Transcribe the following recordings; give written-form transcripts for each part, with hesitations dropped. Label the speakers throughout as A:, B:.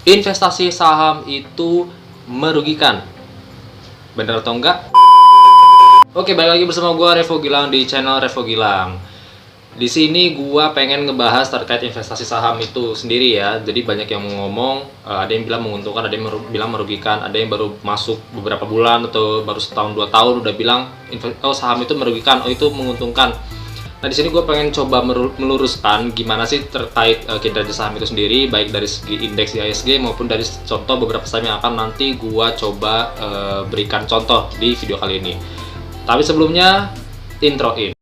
A: Investasi saham itu merugikan. Bener atau enggak? Oke, balik lagi bersama gua Revo Gilang di channel Revo Gilang. Di sini gua pengen ngebahas terkait investasi saham itu sendiri ya. Jadi banyak yang ngomong, ada yang bilang menguntungkan, ada yang bilang merugikan, ada yang baru masuk beberapa bulan atau baru setahun 2 tahun udah bilang oh saham itu merugikan, oh itu menguntungkan. Nah, di sini gue pengen coba meluruskan gimana sih terkait kinerja saham itu sendiri, baik dari segi indeks IHSG maupun dari contoh beberapa saham yang akan nanti gue coba berikan contoh di video kali ini. Tapi sebelumnya, introin.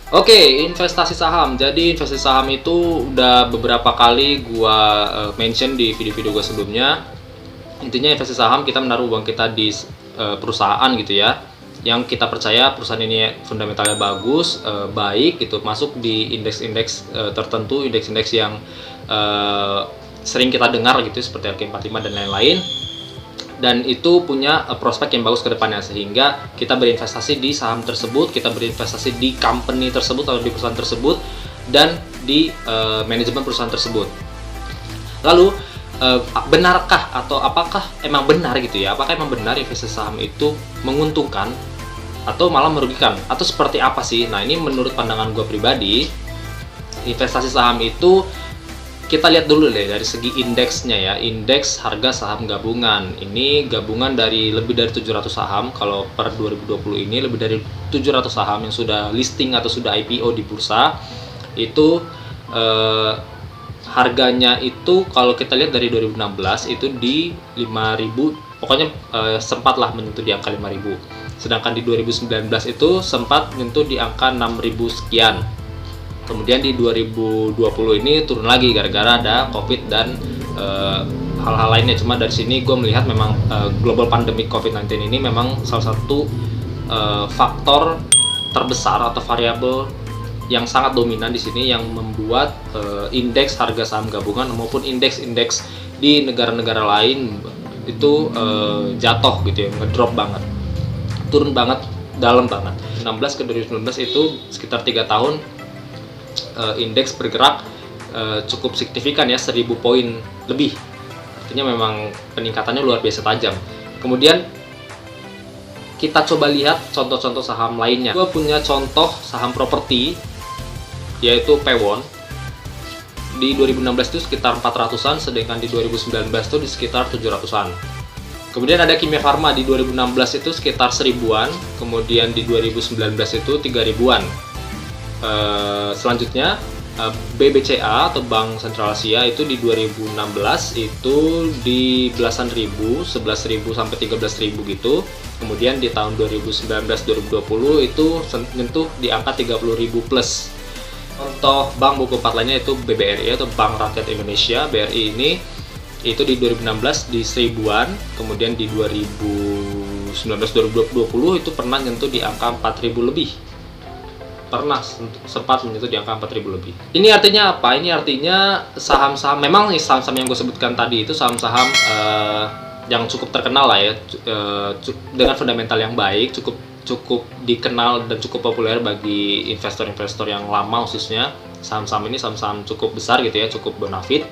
A: Oke, investasi saham. Jadi investasi saham itu udah beberapa kali gua mention di video-video gua sebelumnya. Intinya investasi saham kita menaruh uang kita di perusahaan gitu ya, yang kita percaya perusahaan ini fundamentalnya bagus, baik gitu, masuk di indeks-indeks tertentu, indeks-indeks yang sering kita dengar gitu seperti RK45 dan lain-lain. Dan itu punya prospek yang bagus ke depannya, sehingga kita berinvestasi di saham tersebut, kita berinvestasi di company tersebut atau di perusahaan tersebut, dan di manajemen perusahaan tersebut. Lalu benarkah atau apakah emang benar gitu ya, apakah emang benar investasi saham itu menguntungkan atau malah merugikan, atau seperti apa sih? Nah, ini menurut pandangan gue pribadi, investasi saham itu kita lihat dulu deh dari segi indeksnya ya, indeks harga saham gabungan. Ini gabungan dari lebih dari 700 saham. Kalau per 2020 ini lebih dari 700 saham yang sudah listing atau sudah IPO di bursa. Itu harganya itu kalau kita lihat dari 2016 itu di 5.000, pokoknya sempatlah menyentuh di angka 5.000. Sedangkan di 2019 itu sempat menyentuh di angka 6.000 sekian. Kemudian di 2020 ini turun lagi gara-gara ada COVID dan hal-hal lainnya. Cuma dari sini gue melihat memang global pandemic COVID-19 ini memang salah satu faktor terbesar atau variabel yang sangat dominan di sini yang membuat indeks harga saham gabungan maupun indeks-indeks di negara-negara lain itu jatuh gitu ya, ngedrop banget, turun banget, dalam banget. 16 ke 2019 itu sekitar 3 tahun indeks bergerak cukup signifikan ya, 1.000 poin lebih. Artinya memang peningkatannya luar biasa tajam. Kemudian kita coba lihat contoh-contoh saham lainnya. Gue punya contoh saham properti yaitu Pewon. Di 2016 itu sekitar 400-an, sedangkan di 2019 itu di sekitar 700-an. Kemudian ada Kimia Farma di 2016 itu sekitar 1.000-an, kemudian di 2019 itu 3.000-an. Selanjutnya BBCA atau Bank Sentral Asia itu di 2016 itu di belasan ribu, 11.000 sampai 13.000 gitu. Kemudian di tahun 2019-2020 itu menyentuh di angka 30.000 plus. Contoh bank buku 4 lainnya itu BBRI atau Bank Rakyat Indonesia. BRI ini itu di 2016 di 1.000-an, kemudian di 2019-2020 itu pernah menyentuh di angka 4.000 lebih. Pernah sempat menyentuh di angka 4.000 lebih. Ini artinya apa? Ini artinya saham-saham, memang saham-saham yang gue sebutkan tadi itu saham-saham yang cukup terkenal lah ya, dengan fundamental yang baik, cukup dikenal dan cukup populer bagi investor-investor yang lama khususnya. Saham-saham ini saham-saham cukup besar gitu ya, cukup bonafit,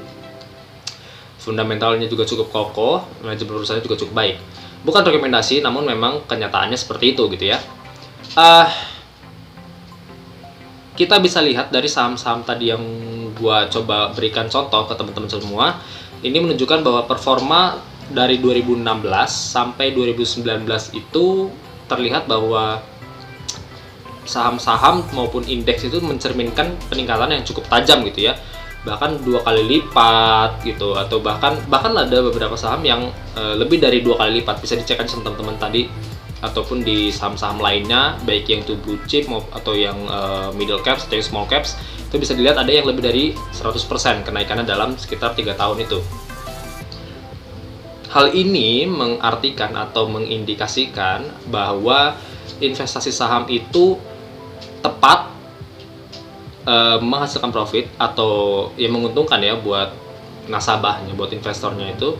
A: fundamentalnya juga cukup kokoh, manajemen perusahaannya juga cukup baik. Bukan rekomendasi, namun memang kenyataannya seperti itu gitu ya. Kita bisa lihat dari saham-saham tadi yang gua coba berikan contoh ke teman-teman semua, ini menunjukkan bahwa performa dari 2016 sampai 2019 itu terlihat bahwa saham-saham maupun indeks itu mencerminkan peningkatan yang cukup tajam gitu ya, bahkan 2 kali lipat gitu, atau bahkan ada beberapa saham yang lebih dari 2 kali lipat. Bisa dicek aja sama teman-teman tadi, ataupun di saham-saham lainnya, baik yang itu blue chip atau yang middle caps atau yang small caps, itu bisa dilihat ada yang lebih dari 100% kenaikannya dalam sekitar 3 tahun itu. Hal ini mengartikan atau mengindikasikan bahwa investasi saham itu tepat menghasilkan profit atau yang menguntungkan ya buat nasabahnya, buat investornya itu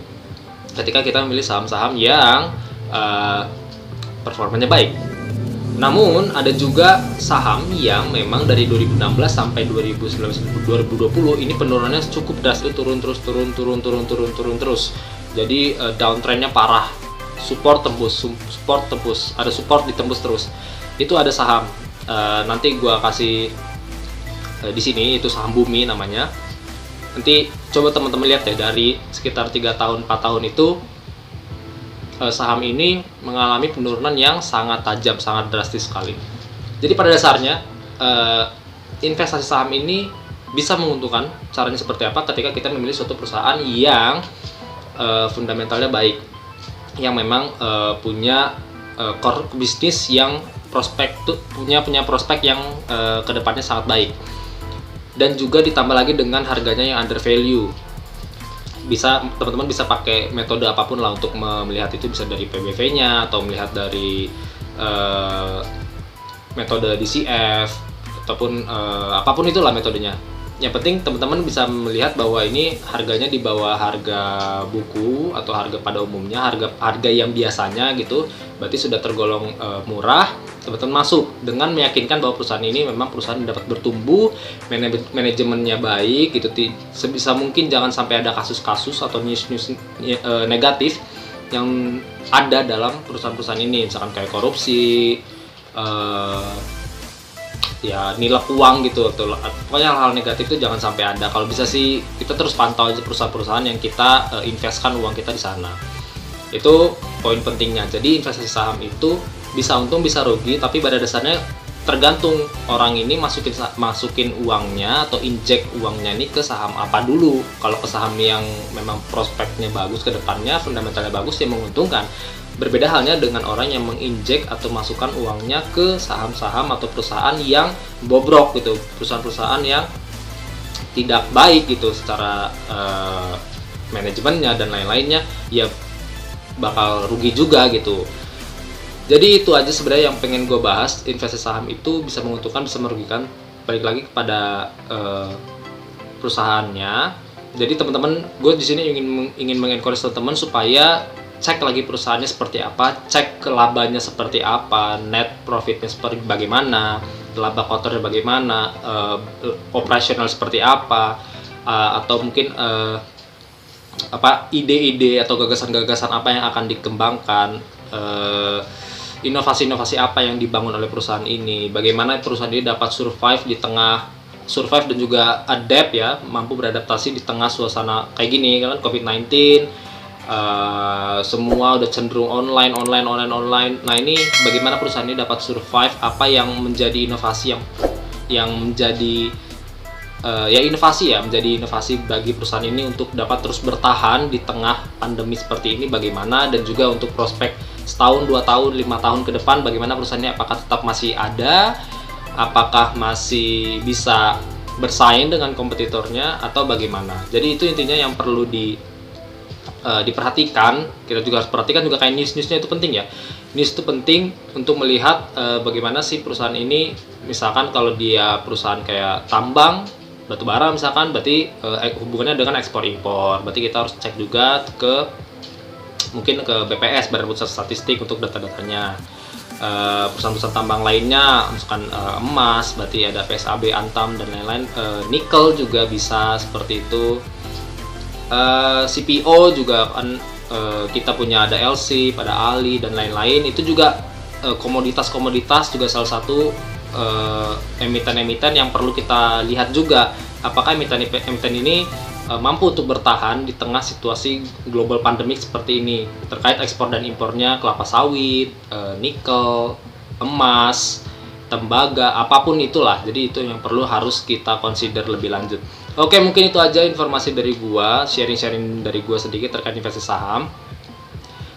A: ketika kita memilih saham-saham yang performanya baik. Namun ada juga saham yang memang dari 2016 sampai 2020 ini penurunannya cukup drastis, turun terus. Jadi downtrendnya parah. Support tembus, ada support ditembus terus. Itu ada saham. Nanti gua kasih di sini, itu saham Bumi namanya. Nanti coba teman-teman lihat ya, dari sekitar 3 tahun 4 tahun itu saham ini mengalami penurunan yang sangat tajam, sangat drastis sekali. Jadi pada dasarnya investasi saham ini bisa menguntungkan. Caranya seperti apa? Ketika kita memilih suatu perusahaan yang fundamentalnya baik, yang memang punya core bisnis yang punya prospek yang kedepannya sangat baik, dan juga ditambah lagi dengan harganya yang under value. Teman-teman bisa pakai metode apapun lah untuk melihat itu, bisa dari PBV-nya atau melihat dari metode DCF ataupun apapun itulah metodenya. Yang penting teman-teman bisa melihat bahwa ini harganya di bawah harga buku atau harga pada umumnya, harga yang biasanya gitu, berarti sudah tergolong murah. Teman-teman masuk dengan meyakinkan bahwa perusahaan ini memang perusahaan yang dapat bertumbuh, manajemennya baik gitu. Sebisa mungkin jangan sampai ada kasus-kasus atau news negatif yang ada dalam perusahaan-perusahaan ini, misalkan kayak korupsi, ya nilai uang gitu, pokoknya hal-hal negatif itu jangan sampai ada. Kalau bisa sih kita terus pantau aja perusahaan-perusahaan yang kita investkan uang kita di sana. Itu poin pentingnya. Jadi investasi saham itu bisa untung bisa rugi, tapi pada dasarnya tergantung orang ini masukin uangnya atau injek uangnya ini ke saham apa dulu. Kalau ke saham yang memang prospeknya bagus ke depannya, fundamentalnya bagus, ya menguntungkan. Berbeda halnya dengan orang yang menginjek atau masukkan uangnya ke saham-saham atau perusahaan yang bobrok gitu, perusahaan-perusahaan yang tidak baik gitu secara manajemennya dan lain-lainnya, ya bakal rugi juga gitu. Jadi itu aja sebenarnya yang pengen gue bahas. Investasi saham itu bisa menguntungkan, bisa merugikan, balik lagi kepada perusahaannya. Jadi teman-teman, gue di sini ingin mengencourage teman-teman supaya cek lagi perusahaannya seperti apa, cek labanya seperti apa, net profitnya seperti bagaimana, laba kotornya bagaimana, operasional seperti apa, atau mungkin ide-ide atau gagasan-gagasan apa yang akan dikembangkan, inovasi-inovasi apa yang dibangun oleh perusahaan ini, bagaimana perusahaan ini dapat survive dan juga adapt ya, mampu beradaptasi di tengah suasana kayak gini kan, COVID-19, semua udah cenderung online. Nah ini bagaimana perusahaan ini dapat survive, apa yang menjadi inovasi yang menjadi menjadi inovasi bagi perusahaan ini untuk dapat terus bertahan di tengah pandemi seperti ini bagaimana, dan juga untuk prospek setahun, 2 tahun, 5 tahun ke depan bagaimana perusahaan ini, apakah tetap masih ada, apakah masih bisa bersaing dengan kompetitornya atau bagaimana. Jadi itu intinya yang perlu diperhatikan. Kita juga harus perhatikan juga kayak newsnya itu penting ya. News itu penting untuk melihat bagaimana sih perusahaan ini, misalkan kalau dia perusahaan kayak tambang, batubara misalkan, berarti hubungannya dengan ekspor impor, berarti kita harus cek juga mungkin ke BPS, Badan Pusat Statistik, untuk data-datanya. Perusahaan-perusahaan tambang lainnya misalkan emas, berarti ada PSAB, Antam dan lain-lain. Nikel juga bisa seperti itu. CPO juga kan, kita punya ada LC, pada Ali dan lain-lain. Itu juga komoditas-komoditas juga salah satu emiten-emiten yang perlu kita lihat juga, apakah emiten ini mampu untuk bertahan di tengah situasi global pandemik seperti ini, terkait ekspor dan impornya kelapa sawit, nikel, emas, tembaga, apapun itulah. Jadi itu yang harus kita consider lebih lanjut. Oke, mungkin itu aja informasi dari gua, sharing dari gua sedikit terkait investasi saham.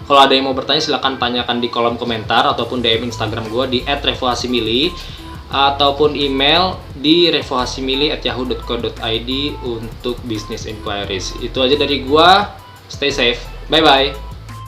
A: Kalau ada yang mau bertanya silahkan tanyakan di kolom komentar ataupun DM Instagram gua di @revohasimili, ataupun email di revohasimili@yahoo.co.id untuk business inquiries. Itu aja dari gua. Stay safe. Bye bye.